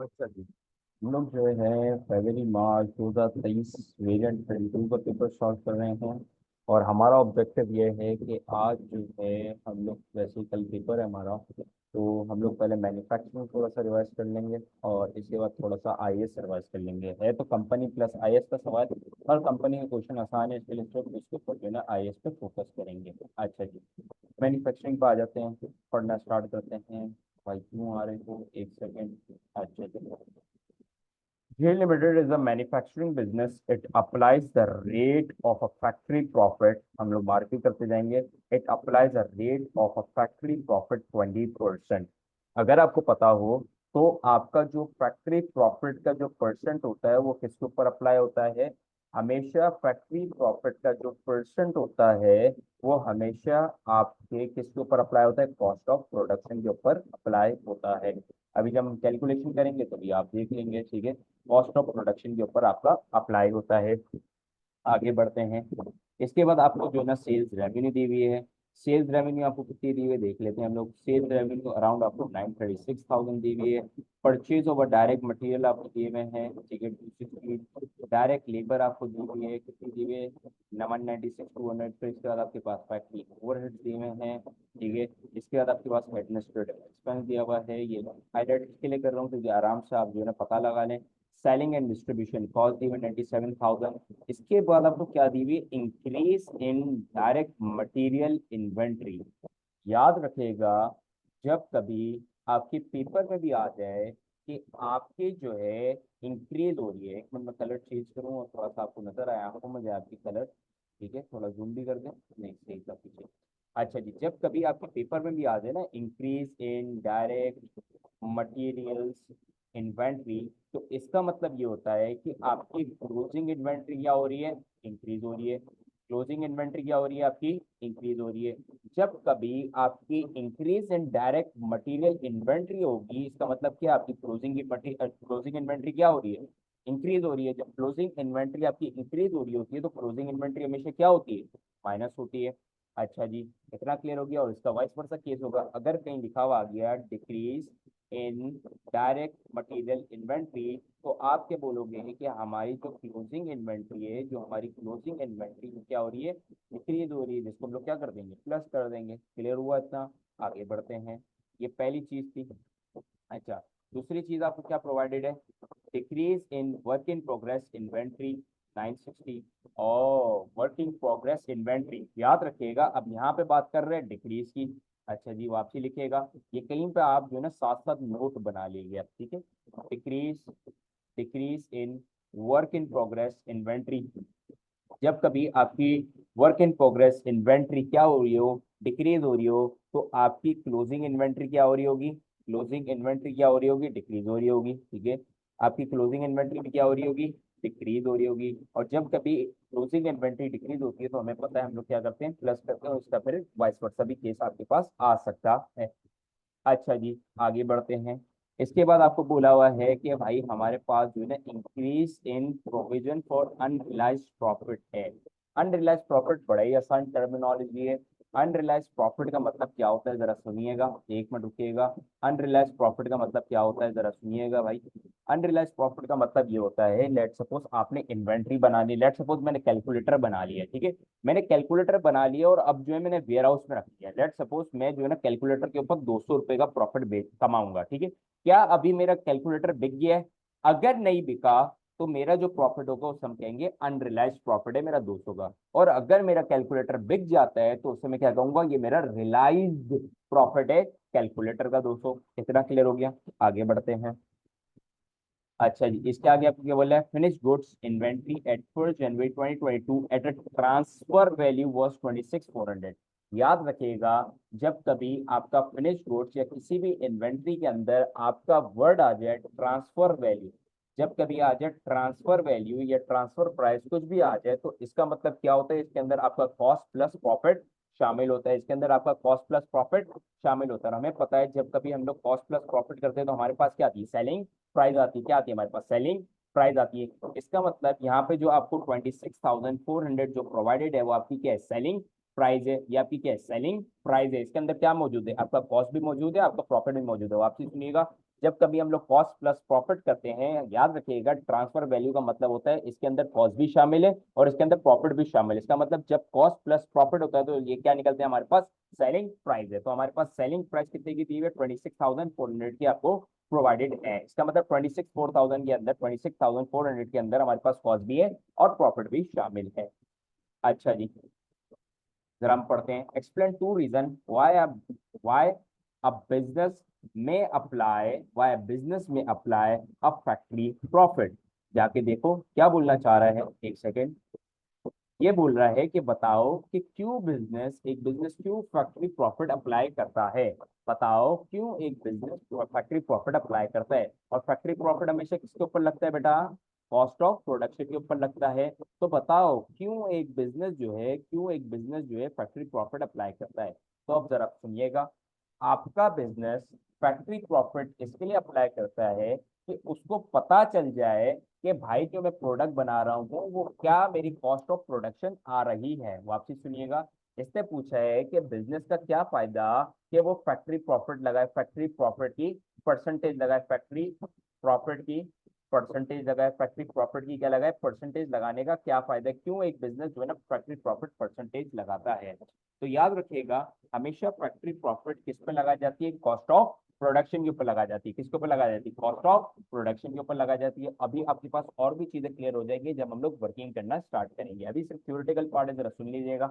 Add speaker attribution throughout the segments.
Speaker 1: अच्छा जी। हम लोग जो है फरवरी मार्च 2023 वेरिएंट 22 का पेपर सॉल्व कर रहे हैं। और हमारा ऑब्जेक्टिव ये है कि आज जो है हम लोग, वैसे ही कल पेपर है हमारा, तो हम लोग पहले मैन्युफैक्चरिंग थोड़ा सा रिवाइज कर लेंगे और इसके बाद थोड़ा सा आईएएस रिवाइज कर लेंगे। है तो कंपनी प्लस आईएएस का सवाल, हर कंपनी के क्वेश्चन आसान है, इसके लिए सिर्फ इसके ऊपर जो है ना आईएएस पे फोकस करेंगे। अच्छा जी, मैन्युफैक्चरिंग पे आ जाते हैं, पढ़ना स्टार्ट करते हैं। भाई क्यों आ रहे हो, एक सेकेंड। अच्छा जी, GAIL Limited is a manufacturing business. It applies the rate of a factory profit. हम लोग मार्किंग करते जाएंगे। It applies a rate of a factory profit 20%। अगर आपको पता हो तो आपका जो फैक्ट्री प्रॉफिट का जो परसेंट होता है वो किसके ऊपर अप्लाई होता है? हमेशा फैक्ट्री प्रॉफिट का जो परसेंट होता है वो हमेशा आपके किसके ऊपर अप्लाई होता है? कॉस्ट ऑफ प्रोडक्शन के ऊपर अप्लाई होता है। अभी जब हम कैलकुलेशन करेंगे तभी आप देख लेंगे, ठीक है। कॉस्ट ऑफ प्रोडक्शन के ऊपर आपका अप्लाई होता है। आगे बढ़ते हैं। इसके बाद आपको जो है ना सेल्स रेवेन्यू दी हुई है। सेल्स रेवेन्यू आपको कितनी दी हुई है देख लेते हैं हम लोग। सेल्स रेवेन्यू अराउंड आपको 936,000 दी हुई है। परचेज ओवर डायरेक्ट मटेरियल आपको दिए हुए हैं, ठीक है, 260। डायरेक्ट लेबर आपको दी हुई है, कितनी दी हुई है? 196,200। फिर इसके बाद आपके पास फैक्ट्री ओवरहेड दिए हुए हैं, ठीक है। इसके बाद आपके पास एडमिनिस्ट्रेटिव एक्सपेंस दिया हुआ है। ये हाईलाइट इसके लिए कर रहा हूँ क्योंकि आराम से आप जो है ना पता लगा लें। सेलिंग एंड डिस्ट्रीब्यूशन कॉस्ट दी हुई 97,000। इसके बाद आपको क्या दी हुई? Increase in direct material inventory. याद रखिएगा, जब कभी आपके पेपर में भी आ जाए कि आपके जो है इंक्रीज हो रही है, एक मिनट में कलर चेंज करूँ और थोड़ा सा आपको नजर आया आंखों में जाए आपकी कलर, ठीक है, थोड़ा जूम भी कर दें, नहीं सही था पीछे। अच्छा जी, जब कभी आपके पेपर में भी आ जाए ना increase in direct materials inventory, तो इसका मतलब ये होता है कि आपकी क्लोजिंग इन्वेंट्री क्या हो रही है? इंक्रीज हो रही है। क्लोजिंग इन्वेंट्री क्या हो रही है आपकी? इंक्रीज हो रही है। जब कभी आपकी increase in direct material inventory होगी, इसका मतलब क्या? आपकी क्लोजिंग इन्वेंट्री क्या हो रही है? इंक्रीज हो रही है। जब क्लोजिंग इन्वेंट्री आपकी इंक्रीज हो रही होती है तो क्लोजिंग इन्वेंट्री हमेशा क्या होती है? माइनस होती है। अच्छा जी, इतना क्लियर हो गया। और इसका वाइस वर्सा केस होगा, अगर कहीं लिखा हुआ आ गया decrease in direct material inventory, तो आप क्या बोलोगे कि हमारी जो क्लोजिंग इन्वेंट्री है, जो हमारी क्लोजिंग इन्वेंट्री क्या हो रही है? डिक्रीज हो रही है, जिसको हम लोग क्या कर देंगे? प्लस कर देंगे। क्लियर हुआ इतना? आगे बढ़ते हैं। ये पहली चीज थी। अच्छा, दूसरी चीज आपको क्या प्रोवाइडेड है? Decrease in work in progress inventory 960। और वर्क इन प्रोग्रेस इन्वेंट्री याद रखिएगा, अब यहाँ पे बात कर रहे हैं डिक्रीज की। अच्छा जी, वापसी लिखिएगा। ये कहीं पे आप जो है ना साथ साथ नोट बना लीजिए, ठीक है। Decrease decrease in work in progress inventory. जब कभी आपकी वर्क इन प्रोग्रेस इन्वेंट्री क्या हो रही हो? डिक्रीज हो रही हो, तो आपकी क्लोजिंग इन्वेंट्री क्या हो रही होगी? क्लोजिंग इन्वेंट्री क्या हो रही होगी? डिक्रीज हो रही होगी, ठीक है। आपकी क्लोजिंग इन्वेंट्री भी क्या हो रही होगी? डिक्रीज हो रही होगी। और जब कभी क्लोजिंग इन्वेंट्री डिक्रीज होती है तो हमें पता है हम लोग क्या करते हैं? प्लस करते हैं। उसका फिर वाइस वर्सा भी केस आपके पास आ सकता है। अच्छा जी, आगे बढ़ते हैं। इसके बाद आपको बोला हुआ है कि भाई हमारे पास जो है ना increase in provision for unrealised profit है। अनरियलाइज्ड प्रॉफिट बड़ा ही आसान टर्मिनोलॉजी है। अनरियलाइज्ड प्रॉफिट का मतलब क्या होता है जरा सुनिएगा, एक मिनट रुकिएगा। अनरियलाइज्ड प्रॉफिट का मतलब क्या होता है जरा सुनिएगा भाई। अनरियलाइज्ड प्रॉफिट का मतलब ये होता है, लेट सपोज आपने इन्वेंट्री बना ली, लेट सपोज मैंने कैलकुलेटर बना लिया, ठीक है। मैंने कैलकुलेटर बना लिया और अब जो है मैंने वेयर हाउस में रख दिया। लेट सपोज मैं जो है ना कैलकुलेटर के ऊपर 200 रुपए का प्रॉफिट बेच कमाऊंगा, ठीक है। क्या अभी मेरा कैलकुलेटर बिक गया है? अगर नहीं बिका तो मेरा जो प्रॉफिट होगा उसे हम कहेंगे अनरियलाइज्ड प्रॉफिट है मेरा 200 का। और अगर मेरा कैलकुलेटर बिक जाता है तो उसे मैं क्या कहूंगा? ये मेरा रियलाइज्ड प्रॉफिट है कैलकुलेटर का 200। इतना क्लियर हो गया? आगे बढ़ते हैं। अच्छा जी, इसके आगे आपको क्या बोला है? Finish goods inventory at 1 January 2022 at a transfer value was 26,400। याद रखिएगा, जब कभी आपका फिनिश गुड्स या किसी भी इन्वेंट्री के अंदर आपका वर्ड आ जाए ट्रांसफर वैल्यू, जब कभी आ जाए ट्रांसफर वैल्यू या ट्रांसफर प्राइस कुछ भी आ जाए, तो इसका मतलब क्या होता है? इसके अंदर आपका कॉस्ट प्लस प्रॉफिट शामिल होता है। इसके अंदर आपका कॉस्ट प्लस प्रॉफिट शामिल होता है। और हमें पता है जब कभी हम लोग कॉस्ट प्लस प्रॉफिट करते हैं तो हमारे पास क्या आती है? सेलिंग प्राइस आती है। क्या आती है हमारे पास? सेलिंग प्राइस आती है। तो इसका मतलब यहाँ पे जो आपको 26,400 जो प्रोवाइडेड है वो आपकी क्या है? सेलिंग प्राइस है। ये आपकी क्या है? सेलिंग प्राइस है। इसके अंदर क्या मौजूद है? आपका कॉस्ट भी मौजूद है, आपका प्रॉफिट भी मौजूद है। वापसी सुनिएगा, जब कभी हम लोग कॉस्ट प्लस प्रॉफिट करते हैं, याद रखिएगा ट्रांसफर वैल्यू का मतलब होता है इसके अंदर कॉस्ट भी शामिल है और इसके अंदर प्रॉफिट भी शामिल है। इसका मतलब जब कॉस्ट प्लस प्रॉफिट होता है तो ये क्या निकलते हैं हमारे पास, सेलिंग प्राइस है। तो हमारे पास सेलिंग प्राइस कितने की दी हुई है, 26,400 की आपको प्रोवाइडेड है। इसका मतलब 26,400 के अंदर 26,400 के अंदर हमारे पास कॉस्ट भी है और प्रॉफिट भी शामिल है। अच्छा जी, जरा हम पढ़ते हैं। Explain two reason why a business may apply why a business may apply a factory profit. जाके देखो क्या बोलना चाह रहा है, एक सेकेंड। ये बोल रहा है कि बताओ कि क्यों बिजनेस एक बिजनेस क्यों फैक्ट्री प्रॉफिट अप्लाई करता है। बताओ क्यों एक बिजनेस फैक्ट्री प्रॉफिट अप्लाई करता है। और फैक्ट्री प्रॉफिट हमेशा किसके ऊपर लगता है बेटा, कॉस्ट ऑफ प्रोडक्शन के ऊपर लगता है। तो बताओ क्यों एक बिजनेस जो है फैक्ट्री प्रॉफिट अप्लाई करता है। तो अब जरा सुनिएगा, आपका बिजनेस फैक्ट्री प्रॉफिट इसके लिए अप्लाई करता है कि उसको पता चल जाए कि भाई जो मैं प्रोडक्ट बना रहा हूँ वो क्या मेरी कॉस्ट ऑफ प्रोडक्शन आ रही है। वापसी सुनिएगा, इसने पूछा है कि बिजनेस का क्या फायदा कि वो फैक्ट्री प्रॉफिट लगाए, फैक्ट्री प्रॉफिट की परसेंटेज लगाए, फैक्ट्री प्रॉफिट की परसेंटेज लगाए, फैक्ट्री प्रॉफिट की क्या लगाए, परसेंटेज लगाने का क्या फायदा है, क्यों एक बिजनेस जो है ना फैक्ट्री प्रॉफिट परसेंटेज लगाता है। तो याद रखिएगा, हमेशा फैक्ट्री प्रॉफिट किस पे लगाई जाती है, कॉस्ट ऑफ प्रोडक्शन के ऊपर लगा जाती है। किसके ऊपर लगा जाती है, कॉस्ट ऑफ प्रोडक्शन के ऊपर लगा जाती है। अभी आपके पास और भी चीजें क्लियर हो जाएंगी जब हम लोग वर्किंग करना स्टार्ट करेंगे। अभी सिर्फ थ्योरेटिकल पार्ट है, जरा सुन लीजिएगा।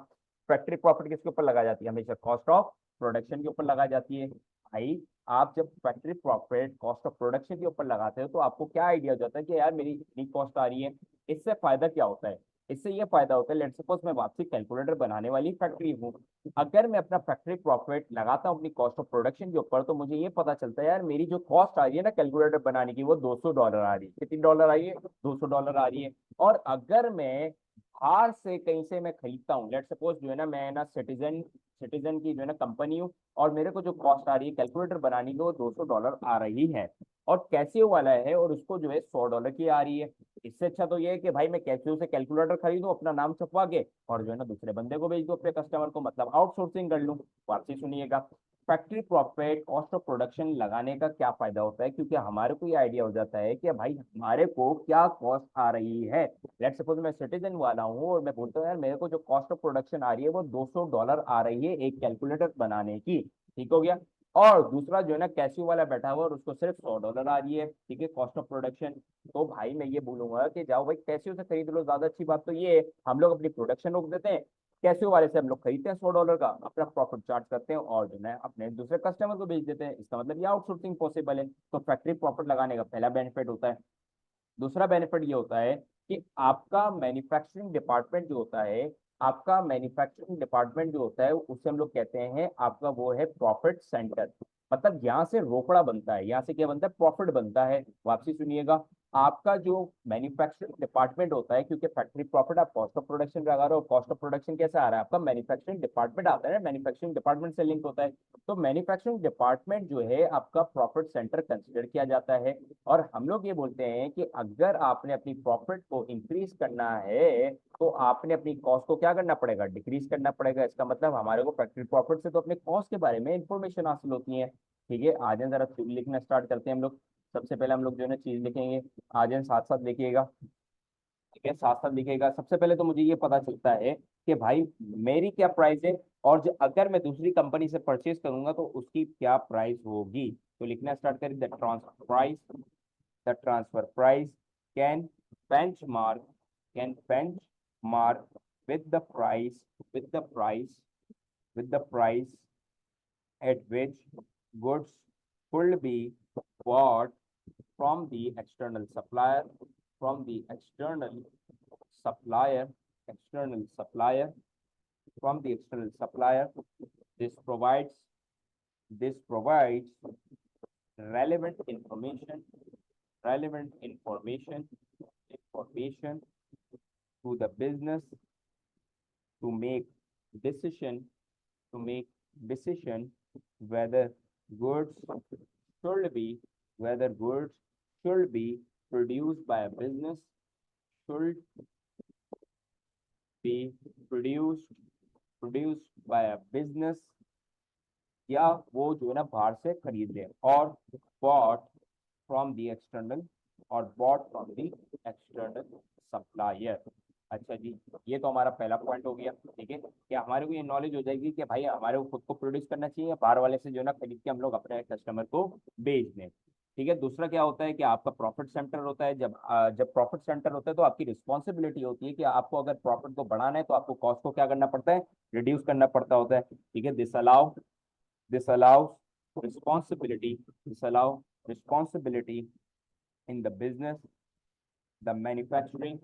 Speaker 1: फैक्ट्री प्रॉफिट किसके ऊपर लगा जाती है, हमेशा कॉस्ट ऑफ प्रोडक्शन के ऊपर लगा जाती है। भाई आप जब factory profit cost of production के ऊपर लगाते हो तो आपको क्या आइडिया हो जाता है कि यार मेरी इतनी कॉस्ट आ रही है। इससे फायदा क्या होता है, इससे ये फायदा होता है, लेट्स सपोज मैं वापसी कैलकुलेटर बनाने वाली फैक्ट्री हूँ। अगर मैं अपना फैक्ट्री प्रॉफिट लगाता हूँ अपनी कॉस्ट ऑफ प्रोडक्शन के ऊपर तो मुझे ये पता चलता है यार मेरी जो कॉस्ट आ रही है ना कैलकुलेटर बनाने की वो $200 आ रही है। कितनी डॉलर आ रही है, $200 आ रही है। और अगर मैं बाहर से कहीं से मैं खरीदता हूँ, लेट सपोज जो है ना मैं ना सिटीजन सिटीजन की जो है ना कंपनी हूँ और मेरे को जो कॉस्ट आ रही है कैलकुलेटर बनाने की वो $200 आ रही है। और कैसियो वाला है और उसको जो है $100 की आ रही है। इससे अच्छा तो ये है कि भाई मैं कैसियो से कैलकुलेटर खरीदूं अपना नाम छपवा के और जो है ना दूसरे बंदे को भेज दूं अपने कस्टमर को, मतलब आउटसोर्सिंग कर लूं। वापसी सुनिएगा, factory profit cost of production लगाने का क्या फायदा होता है, क्योंकि हमारे को ये आइडिया हो जाता है कि भाई हमारे को क्या कॉस्ट आ रही है। लेट्स सपोज मैं सिटीजन वाला हूँ और मैं बोलता हूँ यार मेरे को जो कॉस्ट ऑफ प्रोडक्शन आ रही है वो $200 आ रही है एक कैलकुलेटर बनाने की। ठीक हो गया। और दूसरा जो है ना कैसियो वाला बैठा हुआ और उसको सिर्फ $100 आ रही है, ठीक है, कॉस्ट ऑफ प्रोडक्शन। तो भाई मैं ये बोलूंगा कि जाओ भाई कैसियो से खरीद लो, ज्यादा अच्छी बात तो ये है हम लोग अपनी प्रोडक्शन रोक देते हैं, कैसियो वाले से हम लोग खरीदते हैं $100 का, अपना प्रॉफिट चार्ज करते हैं और जो है अपने दूसरे कस्टमर को बेच देते हैं। इसका मतलब ये आउटसोर्सिंग पॉसिबल है। तो फैक्ट्री प्रॉफिट लगाने का पहला बेनिफिट होता है। दूसरा बेनिफिट ये होता है कि आपका मैन्युफैक्चरिंग डिपार्टमेंट जो होता है, आपका मैन्युफैक्चरिंग डिपार्टमेंट जो होता है उसे हम लोग कहते हैं आपका वो है प्रॉफिट सेंटर। मतलब यहाँ से रोकड़ा बनता है, यहाँ से क्या बनता है, प्रॉफिट बनता है। वापसी सुनिएगा, आपका जो मैन्युफैक्चरिंग डिपार्टमेंट होता है, क्योंकि फैक्ट्री प्रॉफिट आप कॉस्ट ऑफ प्रोडक्शन लगा रहे हो, कॉस्ट ऑफ प्रोडक्शन कैसे आ रहा है, आपका मैन्युफैक्चरिंग डिपार्टमेंट आता है, मैन्युफैक्चरिंग डिपार्टमेंट से लिंक होता है। तो मैन्युफैक्चरिंग डिपार्टमेंट जो है आपका प्रॉफिट सेंटर कंसिडर किया जाता है। और हम लोग ये बोलते हैं कि अगर आपने अपनी प्रॉफिट को इंक्रीज करना है तो आपने अपनी कॉस्ट को क्या करना पड़ेगा, डिक्रीज करना पड़ेगा। इसका मतलब हमारे को फैक्ट्री प्रॉफिट से तो अपने कॉस्ट के बारे में इंफॉर्मेशन हासिल होती है। ठीक है, आज जरा लिखना स्टार्ट करते हैं हम लोग। सबसे पहले हम लोग जो है ना चीज लिखेंगे, आज साथ साथ लिखिएगा। ठीक है, साथ साथ लिखेगा। सबसे पहले तो मुझे ये पता चलता है कि भाई मेरी क्या प्राइस है और जो अगर मैं दूसरी कंपनी से परचेज करूंगा तो उसकी क्या प्राइस होगी। तो लिखना स्टार्ट करें, the transfer price can benchmark can benchmark with the price with the price with the price at which goods could be bought from the external supplier from the supplier external supplier from the external supplier. This provides relevant information relevant information to the business to make decision to make decision whether goods should be whether goods should be produced by a business should be produced by a business या वो जो है ना बाहर से खरीद ले, और bought फ्रॉम दी एक्सटर्नल और bought from the external supplier. अच्छा जी, ये तो हमारा पहला पॉइंट हो गया। ठीक है, कि हमारे को ये नॉलेज हो जाएगी कि भाई हमारे को खुद को प्रोड्यूस करना चाहिए, बाहर वाले से जो है ना खरीद के हम लोग अपने कस्टमर को बेच दें। ठीक है, दूसरा क्या होता है कि आपका प्रॉफिट सेंटर होता है। जब प्रॉफिट सेंटर होता है तो आपकी रिस्पॉन्सिबिलिटी होती है कि आपको अगर प्रॉफिट को बढ़ाना है तो आपको कॉस्ट को क्या करना पड़ता है, रिड्यूस करना पड़ता होता है। ठीक है, this allow responsibility disallow responsibility in the business, the manufacturing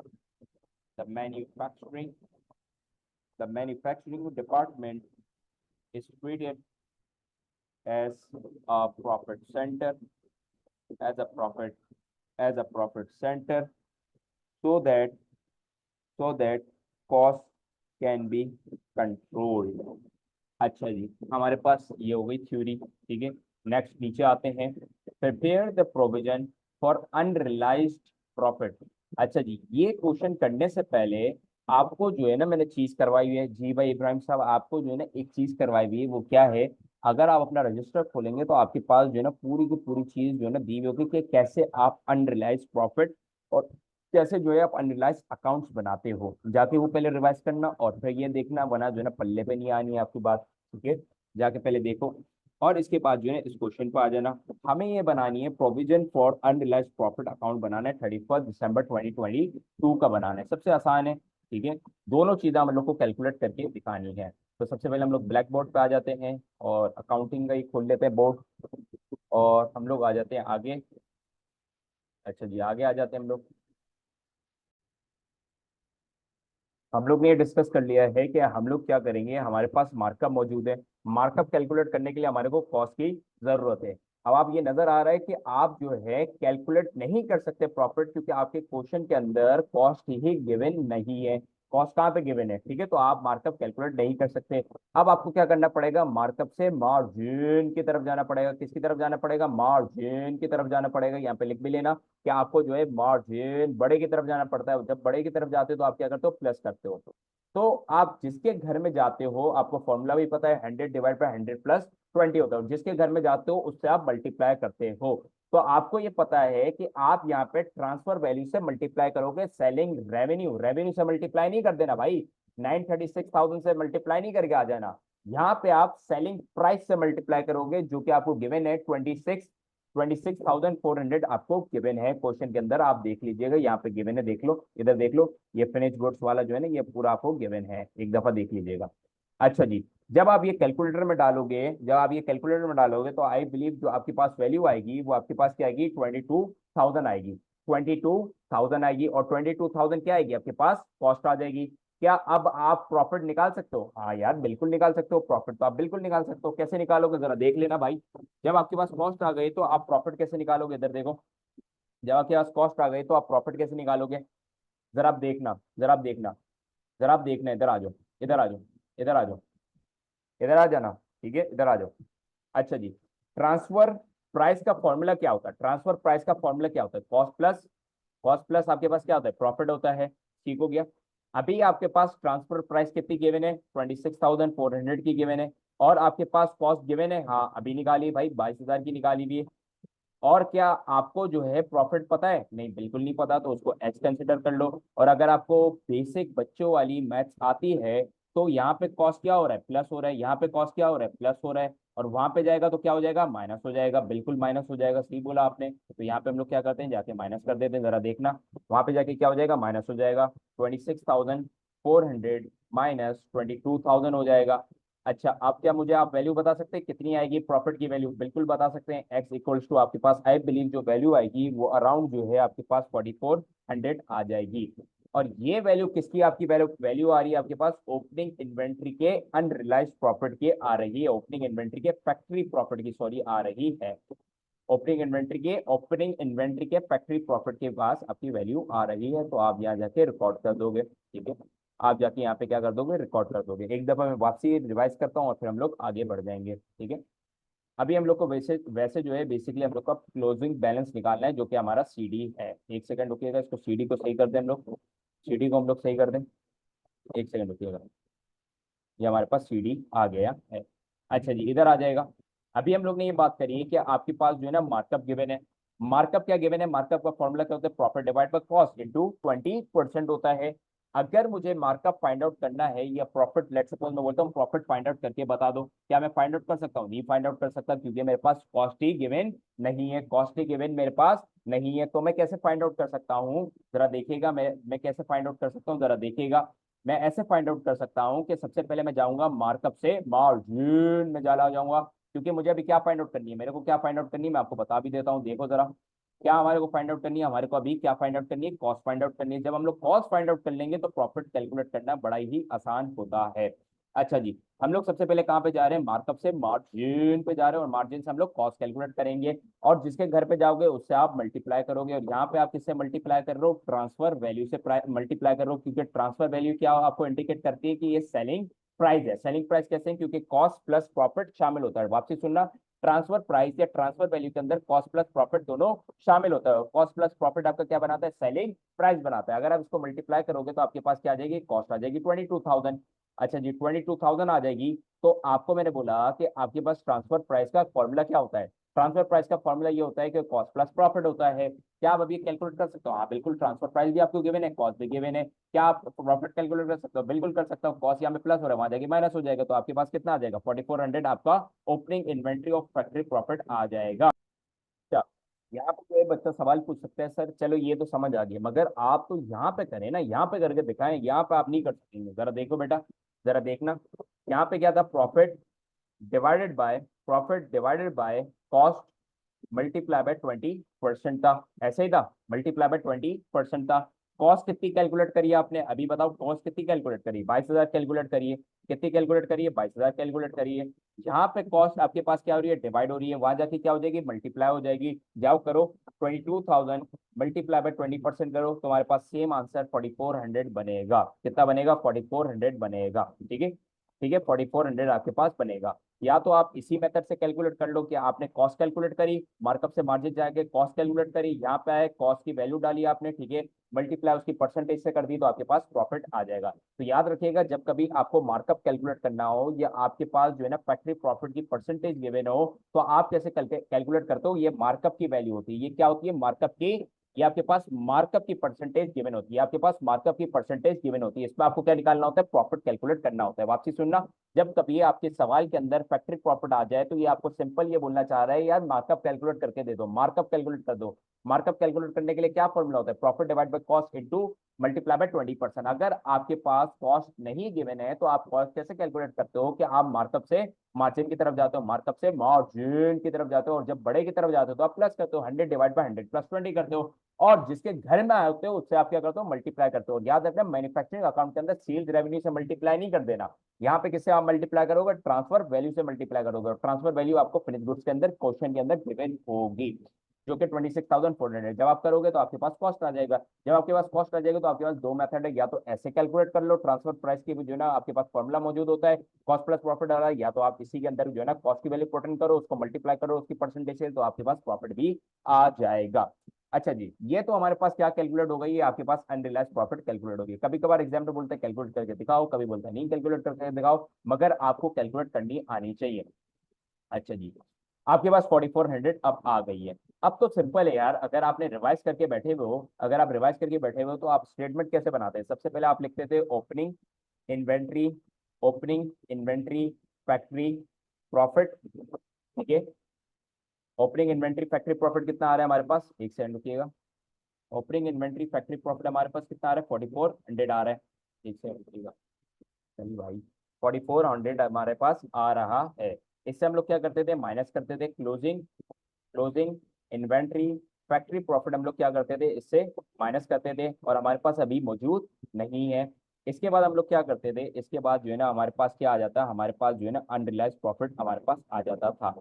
Speaker 1: the manufacturing the manufacturing department is treated as a profit center, as a profit center, so that cost can be controlled। अच्छा जी, हमारे पास ये हो गई theory. ठीक है, next नीचे आते हैं। Prepare the provision for unrealised profit. अच्छा जी, ये क्वेश्चन करने से पहले आपको जो है ना मैंने चीज करवाई हुई है। जी भाई इब्राहिम साहब, आपको जो है ना एक चीज करवाई हुई है, वो क्या है? अगर आप अपना रजिस्टर खोलेंगे तो आपके पास जो है ना पूरी की पूरी चीज जो है ना दी हुई होगी कि कैसे आप अनरियलाइज्ड प्रॉफिट और कैसे जो है आप अनरियलाइज अकाउंट्स बनाते हो। जाके वो पहले रिवाइज करना और फिर ये देखना, वरना जो है ना पल्ले पे नहीं आनी है आपकी बात। ठीक है, जाके पहले देखो और इसके बाद जो है इस क्वेश्चन पर आ जाना। हमें ये बनानी है provision for unrealise profit account, बनाना है 31 दिसंबर 2022 का बनाना है, सबसे आसान है। ठीक है, दोनों चीजें हम लोग को कैलकुलेट करके दिखानी है। तो सबसे पहले हम लोग ब्लैक बोर्ड पे आ जाते हैं और अकाउंटिंग का ही खोल लेते हैं बोर्ड, और हम लोग आ जाते हैं आगे। अच्छा जी, आगे आ जाते हैं हम लोग। हम लोग ने ये डिस्कस कर लिया है कि हम लोग क्या करेंगे, हमारे पास मार्कअप मौजूद है। मार्कअप कैलकुलेट करने के लिए हमारे को कॉस्ट की जरूरत है। अब आप ये नजर आ रहा है कि आप जो है कैलकुलेट नहीं कर सकते प्रॉफिट, क्योंकि आपके क्वेश्चन के अंदर कॉस्ट ही गिवन नहीं है। कॉस्ट कहाँ पे गिवन है? ठीक है, तो आप मार्कअप कैलकुलेट नहीं कर सकते। अब आपको क्या करना पड़ेगा, मार्कअप से मार्जिन की तरफ जाना पड़ेगा। किसकी तरफ जाना पड़ेगा? मार्जिन की तरफ जाना पड़ेगा। यहाँ पे लिख भी लेना कि आपको जो है मार्जिन बड़े की तरफ जाना पड़ता है। जब बड़े की तरफ जाते हो तो आप क्या करते हो, प्लस करते हो। तो आप जिसके घर में जाते हो आपको फॉर्मूला भी पता है, 100 डिवाइड बाय 100 प्लस 20 होता है। जिसके घर में जाते हो उससे आप मल्टीप्लाई करते हो। तो आपको ये पता है कि आप यहाँ पे ट्रांसफर वैल्यू से मल्टीप्लाई करोगे, सेलिंग रेवेन्यू, रेवेन्यू से मल्टीप्लाई नहीं कर देना भाई। 936,000 से मल्टीप्लाई नहीं करके आ जाना। यहाँ पे आप सेलिंग प्राइस से मल्टीप्लाई करोगे, जो कि आपको गिवन है 26,400 आपको गिवन है क्वेश्चन के अंदर। आप देख लीजिएगा, यहाँ पे गिवन है, देख लो, इधर देख लो। ये फिनिश गुड्स वाला जो है ना ये पूरा आपको गिवन है, एक दफा देख लीजिएगा। अच्छा जी, जब आप ये कैलकुलेटर में डालोगे तो आई बिलीव जो आपके पास वैल्यू आएगी वो आपके पास क्या आएगी, 22,000 आएगी। 22,000 आएगी, और 22,000 क्या आएगी आपके पास, कॉस्ट आ जाएगी। क्या अब आप प्रॉफिट निकाल सकते हो? हाँ यार बिल्कुल निकाल सकते हो, प्रॉफिट तो आप बिल्कुल निकाल सकते हो। कैसे निकालोगे जरा देख लेना भाई। जब आपके पास कॉस्ट आ गई तो आप प्रॉफिट कैसे निकालोगे, इधर देखो। जब आपके पास कॉस्ट आ गई तो आप प्रॉफिट कैसे निकालोगे? जरा आप देखना, जरा आप देखना, जरा आप देखना, इधर आ जाओ, इधर आ जाओ, इधर आ जाओ, इधर आ जाना। ठीक है, इधर आ जाओ। अच्छा जी, ट्रांसफर प्राइस का फॉर्मूला क्या होता है? ट्रांसफर प्राइस का फॉर्मूला क्या होता है? कॉस्ट प्लस आपके पास क्या होता है, प्रॉफिट होता है। ठीक हो गया। अभी आपके पास ट्रांसफर प्राइस कितनी गिवन है, 26,400 की गिवन है। और आपके पास कॉस्ट गिवन है, हाँ अभी निकाली भाई, 22,000 की निकाली हुई है। और क्या आपको जो है प्रॉफिट पता है? नहीं बिल्कुल नहीं पता, तो उसको एच कंसिडर कर लो। और अगर आपको बेसिक बच्चों वाली मैथ्स आती है तो यहाँ पे कॉस्ट क्या हो रहा है, प्लस हो रहा है। यहाँ पे कॉस्ट क्या हो रहा है, प्लस हो रहा है। और वहां पे जाएगा तो क्या हो जाएगा, माइनस हो जाएगा। बिल्कुल माइनस हो जाएगा, सही बोला आपने। तो यहाँ पे हम लोग क्या करते हैं, जाके माइनस कर देते हैं, जरा देखना। वहां पे जाके क्या हो जाएगा, माइनस हो जाएगा। 26,400 माइनस 22,000 हो जाएगा। अच्छा, अब क्या मुझे आप वैल्यू बता सकते हैं कितनी आएगी प्रॉफिट की वैल्यू? बिल्कुल बता सकते हैं। एक्स इक्वल्स टू आपके पास आई बिलीव जो वैल्यू आएगी वो अराउंड जो है आपके पास 4,400 आ जाएगी। और ये वैल्यू किसकी आपकी वैल्यू वैल्यू आ रही है आपके पास, ओपनिंग इन्वेंट्री के अनरियलाइज्ड प्रॉफिट की आ रही है। ओपनिंग इन्वेंट्री के फैक्ट्री प्रॉफिट की सॉरी आ रही है। ओपनिंग इन्वेंट्री के फैक्ट्री प्रॉफिट के पास आपकी वैल्यू आ रही है। तो आप यहाँ जाके रिकॉर्ड कर दोगे। ठीक है, आप जाके यहाँ पे क्या कर दोगे, रिकॉर्ड कर दोगे। एक दफा मैं वापसी रिवाइज करता हूँ और फिर हम लोग आगे बढ़ जाएंगे। ठीक है, अभी हम लोग को वैसे वैसे जो है बेसिकली हम लोग का क्लोजिंग बैलेंस निकालना है, जो कि हमारा सीडी है। एक सेकंड रुकिएगा, इसको सीडी को सही कर दें हम लोग। सीडी को हम लोग सही कर दें, एक सेकंड रुकिएगा। ये हमारे पास सीडी आ गया है। अच्छा जी, इधर आ जाएगा। अभी हम लोग ने ये बात करी है कि आपके पास जो है ना मार्कअप गिवन है। मार्कअप क्या गिवन है, मार्कअप का फॉर्मूला क्या होता है, profit divide by cost into 20% होता है। अगर मुझे मार्कअप फाइंड आउट करना है या प्रॉफिट, लेट्स सपोज मैं बोलता हूँ प्रॉफिट फाइंड आउट करके बता दो, क्या मैं फाइंड आउट कर सकता हूँ? नहीं फाइंड आउट कर सकता, क्योंकि मेरे पास कॉस्ट ही गिवन नहीं है, कॉस्ट ही गिवन मेरे पास नहीं है। तो मैं कैसे फाइंड आउट कर सकता हूँ, जरा देखिएगा, मैं कैसे फाइंड आउट कर सकता हूँ, जरा देखिएगा। मैं ऐसे फाइंड आउट कर सकता हूँ कि सबसे पहले मैं जाऊंगा मार्कअप से मार्जिन में चला जाऊंगा, क्योंकि मुझे अभी क्या फाइंड आउट करनी है, मेरे को क्या फाइंड आउट करनी है मैं आपको बता भी देता हूँ, देखो जरा। क्या हमारे को फाइंड आउट करनी है, हमारे को अभी क्या फाइंड आउट करनी है, कॉस्ट फाइंड आउट करनी है। जब हम लोग कॉस्ट फाइंड आउट कर लेंगे तो प्रॉफिट कैलकुलेट करना बड़ा ही आसान होता है। अच्छा जी, हम लोग सबसे पहले कहाँ पे जा रहे हैं, मार्कअप से मार्जिन पे जा रहे हैं, और मार्जिन से हम लोग कॉस्ट कैलकुलेट करेंगे। और जिसके घर पे जाओगे उससे आप मल्टीप्लाई करोगे, और यहाँ पे आप किससे मल्टीप्लाई कर रहे हो, ट्रांसफर वैल्यू से मल्टीप्लाई कर रहे हो, क्योंकि ट्रांसफर वैल्यू क्या आपको इंडिकेट करती है कि ये सेलिंग प्राइस है। सेलिंग प्राइस कैसे है, क्योंकि कॉस्ट प्लस प्रॉफिट शामिल होता है, वापसी सुनना, ट्रांसफर प्राइस या ट्रांसफर वैल्यू के अंदर कॉस्ट प्लस प्रॉफिट दोनों शामिल होता है। कॉस्ट प्लस प्रॉफिट आपका क्या बनाता है, सेलिंग प्राइस बनाता है। अगर आप इसको मल्टीप्लाई करोगे तो आपके पास क्या आ जाएगी, कॉस्ट आ जाएगी 22,000। अच्छा जी, 22,000 आ जाएगी। तो आपको मैंने बोला कि आपके पास ट्रांसफर प्राइस का फॉर्मूला क्या होता है, ट्रांसफर प्राइस का फॉर्मूला ये होता है कि कॉस्ट प्लस प्रॉफिट होता है। क्या आप अभी कैलकुलेट कर सकते हो, हाँ बिल्कुल, ट्रांसफर प्राइस भी आपको गिवन है, कॉस्ट भी गिवन है। क्या आप प्रॉफिट कैलकुलेट कर सकते हो, बिल्कुल कर सकते हो। कॉस्ट यहाँ पे प्लस हो रहा है, वहां जाएगी माइनस हो जाएगा, तो आपके पास कितना आ जाएगा, 4400 आपका opening inventory of factory profit आ जाएगा। अच्छा, यहाँ पे कोई बच्चा सवाल पूछ सकता है, सर चलो ये तो समझ आ गया, मगर आप तो यहाँ पे करें ना, यहाँ पे करके दिखाएं, यहाँ पे आप नहीं कर सकेंगे। जरा देखो बेटा, जरा देखना, यहाँ पे क्या था, profit divided by cost multiply by 20% था, ऐसे ही था, मल्टीप्लाई बाय 20% था। कॉस्ट कितनी कैलकुलेट करिए आपने, अभी बताओ, कॉस्ट कितनी कैलकुलेट करिए, 22,000 कैलकुलेट करिए, कितनी कैलकुलेट करिए, 22,000 कैलकुलेट करिए। यहाँ पे कॉस्ट आपके पास क्या हो रही है, डिवाइड हो रही है, वहां जाके क्या हो जाएगी, मल्टीप्लाई हो जाएगी। जाओ करो, 22,000 मल्टीप्लाई बाय 20% करो, तुम्हारे पास सेम आंसर 4400 बनेगा। कितना बनेगा, 4400 बनेगा, ठीक है, ठीक है, 4400 आपके पास बनेगा। या तो आप इसी मेथड से कैलकुलेट कर लो कि आपने कॉस्ट कैलकुलेट करी, मार्कअप से मार्जिन जाके कॉस्ट कैलकुलेट करी, यहाँ पे आए कॉस्ट की वैल्यू डाली आपने, ठीक है, मल्टीप्लाई उसकी परसेंटेज से कर दी, तो आपके पास प्रॉफिट आ जाएगा। तो याद रखिएगा, जब कभी आपको मार्कअप कैलकुलेट करना हो या आपके पास जो है ना फैक्ट्री प्रॉफिट की परसेंटेज गिवन हो, तो आप कैसे कैलकुलेट करते हो, ये मार्कअप की वैल्यू होती है, ये क्या होती है, मार्कअप की, ये आपके पास मार्कअप की परसेंटेज गिवन होती है, आपके पास मार्कअप की परसेंटेज गिवन होती है, इसमें आपको क्या निकालना होता है, प्रॉफिट कैलकुलेट करना होता है। वापसी सुनना, जब कभी आपके सवाल के अंदर फैक्ट्री प्रॉफिट आ जाए तो ये आपको सिंपल ये बोलना चाह रहा है, यार मार्कअप कैलकुलेट करके दे दो, मार्कअप कैलकुलेट कर दो। मार्कअप कैलकुलेट करने के लिए क्या फॉर्मूला होता है, profit divide by cost into multiply by 20%। अगर आपके पास कॉस्ट नहीं गिवन है तो आप कॉस्ट कैसे कैलकुलेट करते हो, कि आप मार्कअप से मार्जिन की तरफ जाते हो, मार्कअप से मार्जिन की तरफ जाते हो, और जब बड़े की तरफ जाते हो तो आप प्लस करते हो, 100 डिवाइड बाय 100 प्लस 20 करते हो, और जिसके घर में आते हो उससे आप क्या करते हो, मल्टीप्लाई करते हो। और याद रखना, मैन्युफैक्चरिंग अकाउंट के अंदर सेल्स रेवेन्यू से मल्टीप्लाई नहीं कर देना, यहाँ पे किससे आप मल्टीप्लाई करोगे, ट्रांसफर वैल्यू से मल्टीप्लाई करोगे, और ट्रांसफर वैल्यू आपको फिनिश गुड्स के अंदर क्वेश्चन के अंदर गिवन होगी, जो कि 26,400। जब आप करोगे तो आपके पास कॉस्ट आ जाएगा। जब आपके पास कॉस्ट आ जाएगा तो आपके पास दो मेथड है, या तो ऐसे कैलकुलेट कर लो, ट्रांसफर प्राइस की जो है ना आपके पास फॉर्मूला मौजूद होता है, कॉस्ट प्लस प्रॉफिट आ रहा है, या तो आप इसी के अंदर जो है ना कॉस्ट की वैल्यू पुट इन करो, उसको मल्टीप्लाई करो उसकी परसेंटेज से, तो आपके पास प्रॉफिट भी आ जाएगा। अच्छा जी, ये तो हमारे पास क्या कैलकुलेट हो गई, ये आपके पास अनरियलाइज प्रॉफिट कैलकुलेट होगी। कभी कभार एग्जाम में बोलते हैं कैलकुलेट करके दिखाओ, कभी बोलते हैं नहीं कैलकुलेट करके दिखाओ, मगर आपको कैलकुलेट करनी आनी चाहिए। अच्छा जी, आपके पास 4400 अब आ गई है। अब तो सिंपल है यार, अगर आपने रिवाइज करके बैठे हुए हो, अगर आप रिवाइज करके बैठे हुए हो तो आप स्टेटमेंट कैसे बनाते हैं, सबसे पहले आप लिखते थे opening inventory, opening inventory factory profit, ठीक है, ओपनिंग इन्वेंट्री फैक्ट्री प्रॉफिट कितना आ रहा है हमारे पास, एक सेकंड रुकिएगा, ओपनिंग इन्वेंट्री फैक्ट्री प्रॉफिट हमारे पास कितना आ रहा है, 4400 आ रहा है, एक सेकंड रुकिएगा, चलिए भाई, 4400 हमारे पास आ रहा है। इससे हम लोग क्या करते थे, माइनस करते थे closing, closing inventory factory profit, हम लोग क्या करते थे, इससे माइनस करते थे, और हमारे पास अभी मौजूद नहीं है। इसके बाद हम लोग क्या करते थे, इसके बाद जो है ना हमारे पास क्या आ जाता है, हमारे पास जो है ना अनरियलाइज प्रॉफिट हमारे पास आ जाता था,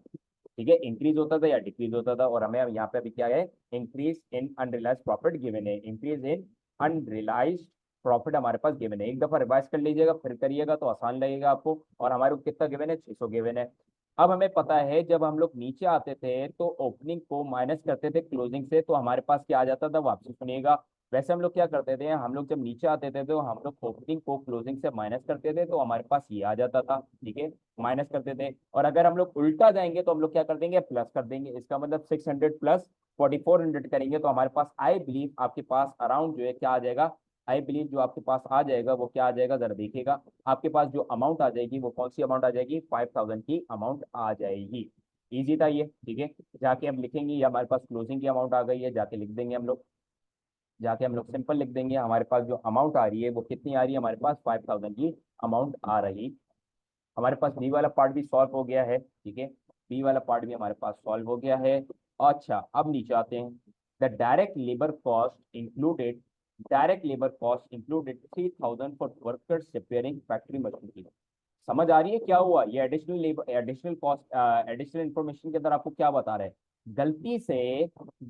Speaker 1: ठीक है, इंक्रीज होता था या डिक्रीज होता था, और हमें अब यहाँ पे अभी क्या है, increase in unrealise profit given है, इंक्रीज इन अनरियलाइज प्रॉफिट हमारे पास गिवन है। एक दफा रिवाइज कर लीजिएगा फिर करिएगा तो आसान लगेगा आपको। और हमारे को कितना गिवन है, 600 गिवन है। अब हमें पता है जब हम लोग नीचे आते थे तो ओपनिंग को माइनस करते थे क्लोजिंग से, तो हमारे पास क्या आ जाता था, वापसी सुनिएगा। वैसे हम लोग क्या करते थे, हम लोग जब नीचे आते थे तो हम लोग ओपनिंग को क्लोजिंग से माइनस करते थे, तो हमारे पास ये आ जाता था, ठीक है, माइनस करते थे। और अगर हम लोग उल्टा जाएंगे तो हम लोग क्या कर देंगे, प्लस कर देंगे। इसका मतलब 600 प्लस 4400 करेंगे तो हमारे पास आई बिलीव आपके पास अराउंड जो है क्या आ जाएगा, आई बिलीव जो आपके पास आ जाएगा वो क्या आ जाएगा, जरा देखिएगा। आपके पास जो अमाउंट आ जाएगी वो कौन सी अमाउंट आ जाएगी, 5000 की अमाउंट आ जाएगी। इजी था ये, ठीक है। जाके हम लिखेंगे, ये हमारे पास क्लोजिंग की अमाउंट आ गई है, जाके लिख देंगे हम लोग। जाके हम लोग सिंपल लिख देंगे, हमारे पास जो अमाउंट आ रही है वो कितनी आ रही है, हमारे पास 5000 की अमाउंट आ रही। हमारे पास बी वाला पार्ट भी सॉल्व हो गया है, ठीक है। बी वाला पार्ट भी हमारे पास सॉल्व हो गया है। अच्छा, अब नीचे आते हैं। The direct labour cost included, direct labour cost included 3000 for workers repairing factory machinery. समझ आ रही है क्या हुआ, ये additional labour, additional cost, additional information के अंदर आपको क्या बता रहे हैं।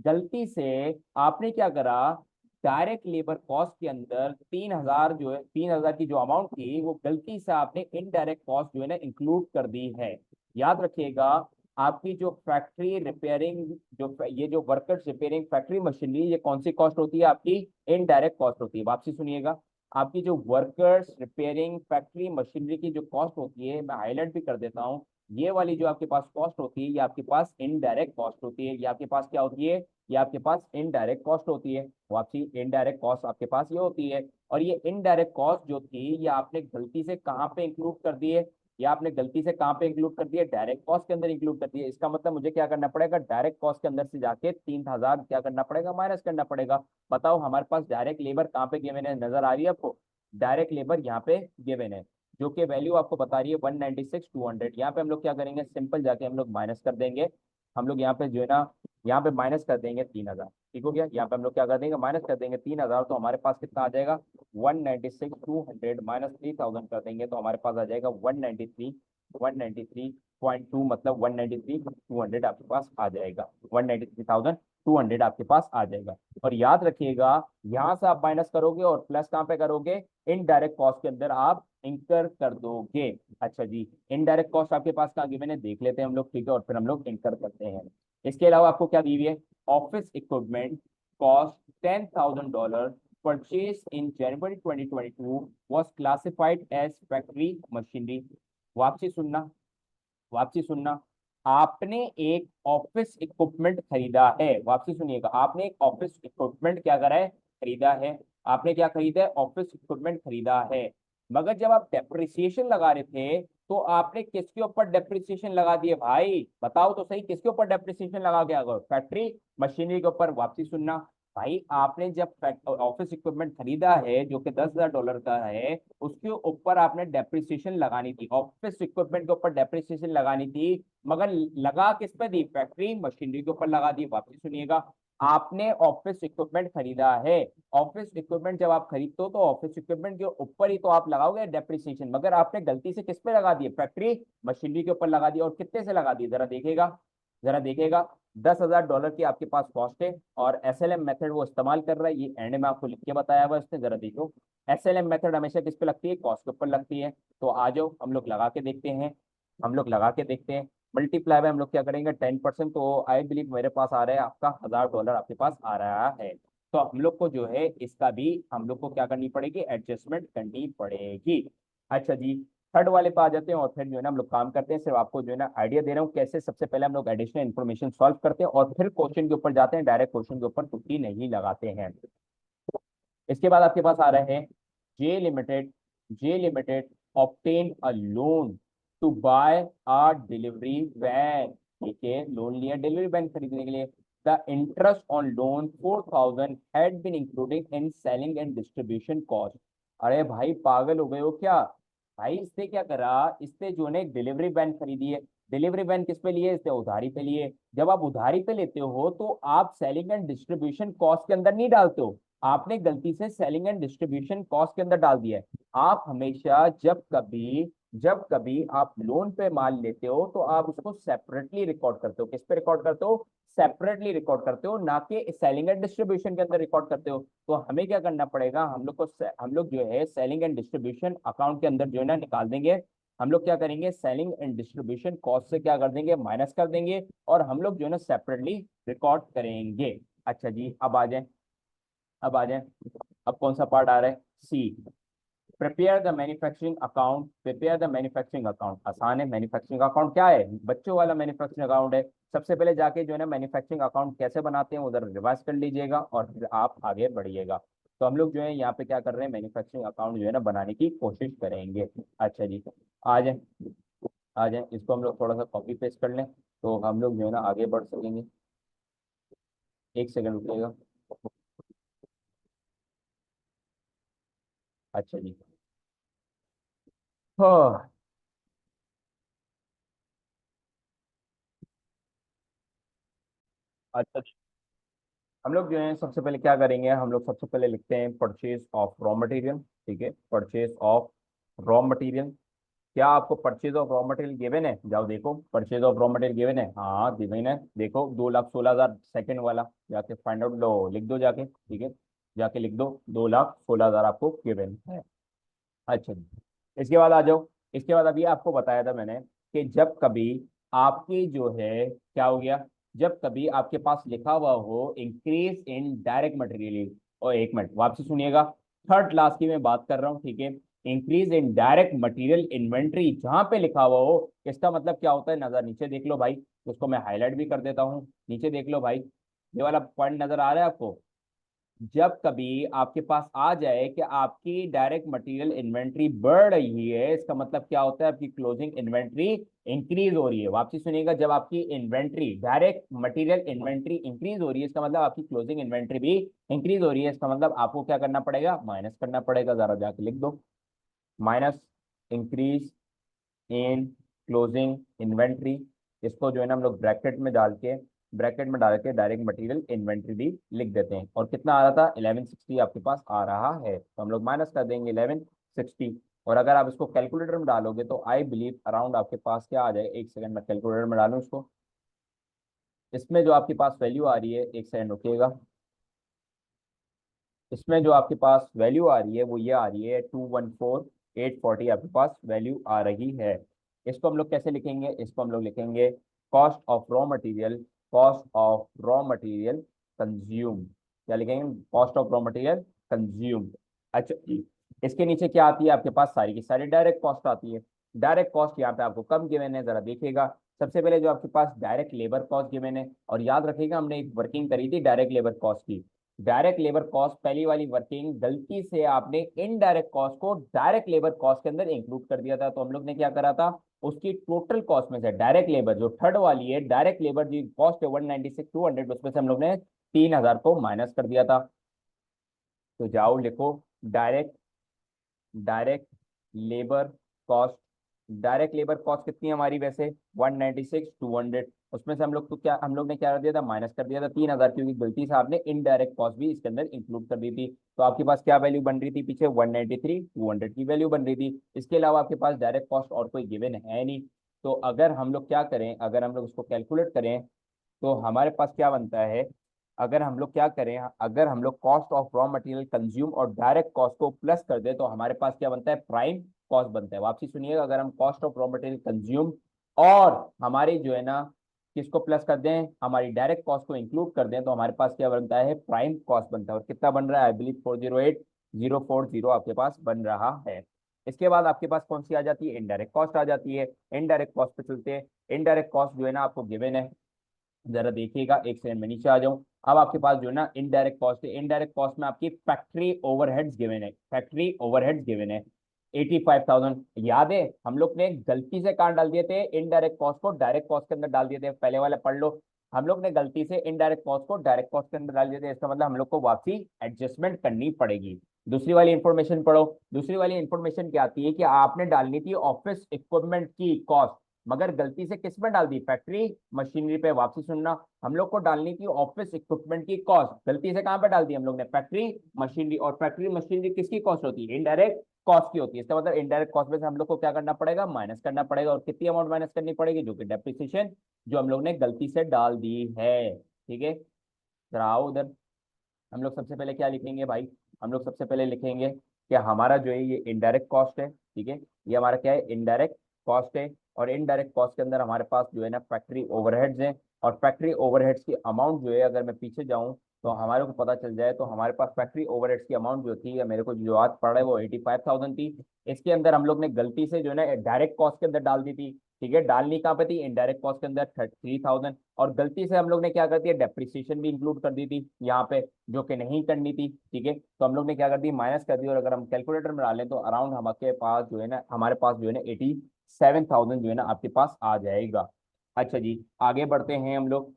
Speaker 1: गलती से आपने क्या करा, डायरेक्ट लेबर कॉस्ट के अंदर 3000 जो है, 3000 की जो अमाउंट थी वो गलती से आपने इनडायरेक्ट कॉस्ट जो है ना इंक्लूड कर दी है। याद रखिएगा, आपकी जो फैक्ट्री रिपेयरिंग, जो ये जो वर्कर्स रिपेयरिंग फैक्ट्री मशीनरी, ये कौन सी कॉस्ट होती है आपकी, इनडायरेक्ट कॉस्ट होती है। वापसी सुनिएगा, आपकी जो वर्कर्स रिपेयरिंग फैक्ट्री मशीनरी की जो कॉस्ट होती है, मैं हाईलाइट भी कर देता हूँ, ये वाली जो आपके पास कॉस्ट होती है ये आपके पास इनडायरेक्ट कॉस्ट होती है। ये आपके पास क्या होती है, ये आपके पास इनडायरेक्ट कॉस्ट होती है। वापसी, इनडायरेक्ट कॉस्ट आपके पास ये होती है। और ये इनडायरेक्ट कॉस्ट जो थी ये आपने गलती से कहाँ पे इंक्लूड कर दी है, ये आपने गलती से कहाँ पे इंक्लूड कर दिया, डायरेक्ट कॉस्ट के अंदर इंक्लूड कर दिया। इसका मतलब मुझे क्या करना पड़ेगा, डायरेक्ट कॉस्ट के अंदर से जाके 3000 क्या करना पड़ेगा, माइनस करना पड़ेगा। बताओ हमारे पास डायरेक्ट लेबर कहाँ पे गिवन है, नजर आ रही है आपको, डायरेक्ट लेबर यहाँ पे गिवन है, जो कि वैल्यू आपको बता रही है 196,200। यहाँ पे हम लोग क्या करेंगे, सिंपल जाके हम लोग माइनस कर देंगे। हम लोग यहाँ पे जो है ना, यहाँ पे माइनस कर देंगे 3000, ठीक हो गया। यहाँ पे हम लोग क्या कर देंगे, माइनस कर देंगे 3000, तो हमारे पास कितना आ जाएगा, 196,200 माइनस 3000 कर देंगे तो हमारे पास आ जाएगा 193 मतलब 193,200 आपके पास आ जाएगा, 193,200 आपके पास आ जाएगा। और याद रखिएगा, यहां से आप माइनस करोगे और प्लस कहां पे करोगे, इनडायरेक्ट कॉस्ट के अंदर आप इंकर कर दोगे। अच्छा जी, इनडायरेक्ट कॉस्ट आपके पास कहाँ गिवन है, देख लेते हैं हम लोग, ठीक है, और फिर हम लोग इंकर करते हैं। इसके अलावा आपको क्या दी हुई है, office equipment cost $10,000 purchased in January 2022 was classified as factory machinery। वापसी सुनना, वापसी सुनना, आपने एक ऑफिस इक्विपमेंट खरीदा है, वापसी सुनिएगा, आपने एक ऑफिस इक्विपमेंट क्या करा है, खरीदा है। आपने क्या खरीदा है, ऑफिस इक्विपमेंट खरीदा है। मगर जब आप डेप्रिसिएशन लगा रहे थे तो आपने किसके ऊपर डेप्रिसिएशन लगा दिए भाई, बताओ तो सही, किसके ऊपर डेप्रिसिएशन लगा के आ गए, फैक्ट्री मशीनरी के ऊपर। वापसी सुनना भाई, आपने जब ऑफिस इक्विपमेंट खरीदा है जो कि $10,000 का है, उसके ऊपर आपने डेप्रिसिएशन लगानी थी, ऑफिस इक्विपमेंट के ऊपर डेप्रिसिएशन लगानी थी। मगर लगा किस पे दी, फैक्ट्री मशीनरी के ऊपर लगा दी। वापस सुनिएगा, आपने ऑफिस इक्विपमेंट खरीदा है, ऑफिस इक्विपमेंट जब आप खरीदते हो तो ऑफिस इक्विपमेंट के ऊपर ही तो आप लगाओगे डेप्रिसिएशन, मगर आपने गलती से किस पे लगा दिए, फैक्ट्री मशीनरी के ऊपर लगा दिया। और कितने से लगा दिए, जरा देखेगा, जरा देखेगा। $10,000 की आपके पास कॉस्ट है और एसएलएम मेथड वो इस्तेमाल कर रहा है, ये एंड में आपको लिख के बताया हुआ इसने, जरा देखो। एसएलएम मेथड हमेशा किस पे लगती है, कॉस्ट के ऊपर लगती है। तो आ जाओ हम लोग लगा के देखते हैं, हम लोग लगा के देखते हैं। मल्टीप्लाई में हम लोग क्या करेंगे, 10%, तो आई बिलीव मेरे पास आ रहा है आपका $1000 आपके पास आ रहा है। तो हम लोग को जो है इसका भी हम लोग को क्या करनी पड़ेगी, एडजस्टमेंट करनी पड़ेगी। अच्छा जी, थर्ड वाले पे आ जाते हैं और फिर जो है ना हम लोग काम करते हैं। सिर्फ आपको जो है ना आइडिया दे रहा हूँ कैसे, सबसे पहले हम लोग एडिशनल इन्फॉर्मेशन सॉल्व करते हैं और फिर क्वेश्चन के ऊपर जाते हैं, डायरेक्ट क्वेश्चन के ऊपर तुक्की नहीं लगाते हैं। इसके बाद आपके पास आ रहे हैं J limited, J limited obtain a loan to buy a delivery van, ठीक है, लोन लिया डिलीवरी वैन खरीदने के लिए। The interest on loan 4000 had been included in selling and distribution cost. अरे भाई पागल हो गए हो क्या भाई, इसने क्या करा, इसने जो है डिलीवरी वैन खरीदी है। डिलीवरी वैन किस पे लिए, इसने उधारी पे लिए। जब आप उधारी पे लेते हो तो आप सेलिंग एंड डिस्ट्रीब्यूशन कॉस्ट के अंदर नहीं डालते हो, आपने गलती से सेलिंग एंड डिस्ट्रीब्यूशन कॉस्ट के अंदर डाल दिया है। आप हमेशा जब कभी आप लोन पे माल लेते हो तो आप उसको सेपरेटली रिकॉर्ड करते हो, किस पे रिकॉर्ड करते हो, सेपरेटली रिकॉर्ड करते हो, ना कि सेलिंग एंड डिस्ट्रीब्यूशन के अंदर रिकॉर्ड करते हो। तो हमें क्या करना पड़ेगा, हम लोग जो है सेलिंग एंड डिस्ट्रीब्यूशन अकाउंट के अंदर जो है ना निकाल देंगे। हम लोग क्या करेंगे, सेलिंग एंड डिस्ट्रीब्यूशन कॉस्ट से क्या कर देंगे, माइनस कर देंगे, और हम लोग जो है ना सेपरेटली रिकॉर्ड करेंगे। अच्छा जी, अब आ जाए, अब आ जाए, अब कौन सा पार्ट आ रहा है, C, prepare the manufacturing account. Prepare the manufacturing account आसान है, मैन्युफैक्चरिंग अकाउंट क्या है, बच्चों वाला मैन्युफैक्चरिंग अकाउंट है। सबसे पहले जाके जो है ना मैन्युफैक्चरिंग अकाउंट कैसे बनाते हैं उधर रिवाइज कर लीजिएगा और फिर आप आगे बढ़िएगा। तो हम लोग जो है यहाँ पे क्या कर रहे हैं, मैन्युफैक्चरिंग अकाउंट जो है ना बनाने की कोशिश करेंगे। अच्छा जी, आ जाए, आ जाए, इसको हम लोग थोड़ा सा कॉपी पेस्ट कर लें तो हम लोग जो है ना आगे बढ़ सकेंगे। एक सेकंड रुकिएगा। अच्छा जी, हाँ, अच्छा, हम लोग जो है सबसे पहले क्या करेंगे, हम लोग सबसे पहले लिखते हैं परचेज ऑफ रॉ मटेरियल। ठीक है, परचेज ऑफ रॉ मटेरियल। क्या आपको purchase of raw material given है, जाओ देखो, purchase of raw material given है, हाँ गिवन है, देखो 2,16,000 सेकंड वाला, जाके फाइंड आउट लो, लिख दो जाके, ठीक है, जाके लिख दो, 2,16,000 आपको गिवन है। अच्छा जी, इसके बाद आ जाओ। इसके बाद अभी आपको बताया था मैंने कि जब कभी आपकी जो है क्या हो गया, जब कभी आपके पास लिखा हुआ हो इंक्रीज इन डायरेक्ट मटेरियल, और एक मिनट वापसी सुनिएगा, थर्ड क्लास की मैं बात कर रहा हूँ, ठीक है, increase in direct material inventory जहां पे लिखा हुआ हो, इसका मतलब क्या होता है, नजर नीचे देख लो भाई, उसको मैं हाईलाइट भी कर देता हूँ, नीचे देख लो भाई, ये वाला पॉइंट नजर आ रहा है आपको, जब कभी आपके पास आ जाए कि आपकी डायरेक्ट मटेरियल इन्वेंट्री बढ़ रही है, इसका मतलब क्या होता है, आपकी क्लोजिंग इन्वेंट्री इंक्रीज हो रही है। वापसी सुनिएगा, जब आपकी inventory direct material inventory increase हो रही है, इसका मतलब आपकी क्लोजिंग इन्वेंट्री भी इंक्रीज हो रही है, इसका मतलब आपको क्या करना पड़ेगा, माइनस करना पड़ेगा, जरा जाके लिख दो, minus increase in closing inventory. इसको जो है ना हम लोग ब्रैकेट में डाल के डायरेक्ट मटेरियल इन्वेंट्री भी लिख देते हैं, और कितना आ रहा था, 1160 आपके पास आ रहा है, तो हम लोग माइनस कर देंगे 1160। और अगर आप इसको कैलकुलेटर में डालोगे तो आई बिलीव अराउंड आपके पास क्या आ जाए, एक सेकंड में कैलकुलेटर में डालूं इसको, इसमें जो आपके पास वैल्यू आ रही है, एक सेकंड रुकिएगा, इसमें जो आपके पास वैल्यू आ रही है वो ये आ रही है 214,840 आपके पास वैल्यू आ रही है। इसको हम लोग कैसे लिखेंगे, इसको हम लोग लिखेंगे cost of raw material, cost of raw material consume, क्या लिखेंगे, cost of raw material consume. अच्छा, इसके नीचे क्या आती है आपके पास, सारी की सारी डायरेक्ट कॉस्ट आती है। डायरेक्ट कॉस्ट यहाँ पे आपको कम गिवन है, जरा देखिएगा, सबसे पहले जो आपके पास डायरेक्ट लेबर कॉस्ट गिवन है, और याद रखिएगा हमने एक वर्किंग करी थी डायरेक्ट लेबर कॉस्ट की। डायरेक्ट लेबर कॉस्ट पहली वाली वर्किंग गलती से आपने इनडायरेक्ट कॉस्ट को डायरेक्ट लेबर कॉस्ट के अंदर इंक्लूड कर दिया था, तो हम लोग ने क्या करा था, उसकी टोटल कॉस्ट में से डायरेक्ट लेबर जो थर्ड वाली है, डायरेक्ट लेबर जो कॉस्ट है 196,200, उसमें से हम लोग ने 3,000 को माइनस कर दिया था। तो जाओ लिखो, direct direct labour cost, direct labour cost कितनी है हमारी वैसे, 196,200, उसमें से हम लोग को क्या, हम लोग ने क्या कर दिया था, माइनस कर दिया था 3,000, क्योंकि गलती से आपने इनडायरेक्ट कॉस्ट भी इसके अंदर इंक्लूड कर दी थी। तो आपके पास क्या वैल्यू बन रही थी पीछे, 193,200 की वैल्यू बन रही थी। इसके अलावा आपके पास डायरेक्ट कॉस्ट और कोई गिवन है नहीं। तो अगर हम लोग क्या करें, अगर हम लोग उसको कैलकुलेट करें तो हमारे पास क्या बनता है, अगर हम लोग क्या करें, अगर हम लोग cost of raw material consume और डायरेक्ट कॉस्ट को प्लस कर दे तो हमारे पास क्या बनता है, प्राइम कॉस्ट बनता है। वापसी सुनिएगा, अगर हम cost of raw material consume और हमारी जो है ना किसको प्लस कर दें, हमारी डायरेक्ट कॉस्ट को इंक्लूड कर दें, तो हमारे पास क्या बनता है, प्राइम कॉस्ट बनता है, और कितना बन रहा है, आई बिलीव 408,040 आपके पास बन रहा है। इसके बाद आपके पास कौन सी आ जाती है, इनडायरेक्ट कॉस्ट आ जाती है। इनडायरेक्ट कॉस्ट पे चलते हैं। इनडायरेक्ट कॉस्ट जो है ना आपको गिवन है, जरा देखिएगा, एक सेकंड में नीचे आ जाऊं। अब आपके पास जो है ना इनडायरेक्ट कॉस्ट है, इनडायरेक्ट कॉस्ट में आपकी फैक्ट्री ओवरहेड्स गिवन है, फैक्ट्री ओवरहेड्स गिवन है 85,000। याद है हम लोग ने गलती से कहाँ डाल दिए थे, इनडायरेक्ट कॉस्ट को डायरेक्ट कॉस्ट के अंदर डाल दिए थे, पहले वाले पढ़ लो, हम लोग ने गलती से इनडायरेक्ट कॉस्ट को डायरेक्ट कॉस्ट के अंदर डाल दिए थे, इसका मतलब हम लोग को वापसी एडजस्टमेंट करनी पड़ेगी। दूसरी वाली इंफॉर्मेशन पढ़ो, दूसरी वाली इंफॉर्मेशन क्या आती है कि आपने डालनी थी ऑफिस इक्विपमेंट की कॉस्ट, मगर गलती से किस में डाल दी, फैक्ट्री मशीनरी पे। वापसी सुनना, हम लोग को डालनी थी ऑफिस इक्विपमेंट की कॉस्ट, गलती से कहां पे डाल दी हम लोग ने, फैक्ट्री मशीनरी, और फैक्ट्री मशीनरी किसकी कॉस्ट होती है, इनडायरेक्ट कॉस्ट की होती है। इसका मतलब इनडायरेक्ट कॉस्ट में से हम लोग को क्या करना पड़ेगा, माइनस करना पड़ेगा, और कितनी अमाउंट माइनस करनी पड़ेगी, जो कि डेप्रिसिएशन जो हम लोग ने गलती से डाल दी है। ठीक है, जरा आओ उधर, हम लोग सबसे पहले क्या लिखेंगे भाई, हम लोग सबसे पहले लिखेंगे कि हमारा जो है ये इनडायरेक्ट कॉस्ट है, ठीक है, ये हमारा क्या है, इनडायरेक्ट कॉस्ट है, और इनडायरेक्ट कॉस्ट के अंदर हमारे पास जो है ना फैक्ट्री ओवरहेड्स हैं। और फैक्ट्री ओवरहेड्स की अमाउंट जो है, अगर मैं पीछे जाऊं तो हमारे को पता चल जाए, तो हमारे पास फैक्ट्री ओवरहेड्स की अमाउंट जो थी, या मेरे को जो याद पड़ रहा है, वो 85,000 थी। इसके अंदर हम लोग ने गलती से जो है ना डायरेक्ट कॉस्ट के अंदर डाल दी थी। ठीक है, डालनी कहाँ पे थी, इनडायरेक्ट कॉस्ट के अंदर 33,000। और गलती से हम लोग ने क्या कर दिया, डेप्रिसिएशन भी इंक्लूड कर दी थी यहाँ पे, जो कि नहीं करनी थी। ठीक है, तो हम लोग ने क्या कर दी, माइनस कर दी। और अगर हम कैलकुलेटर में डालें तो अराउंड हमारे पास जो है ना, एटी 7,000 जो है ना आपके पास आ जाएगा। अच्छा जी, आगे बढ़ते हैं हम लोग।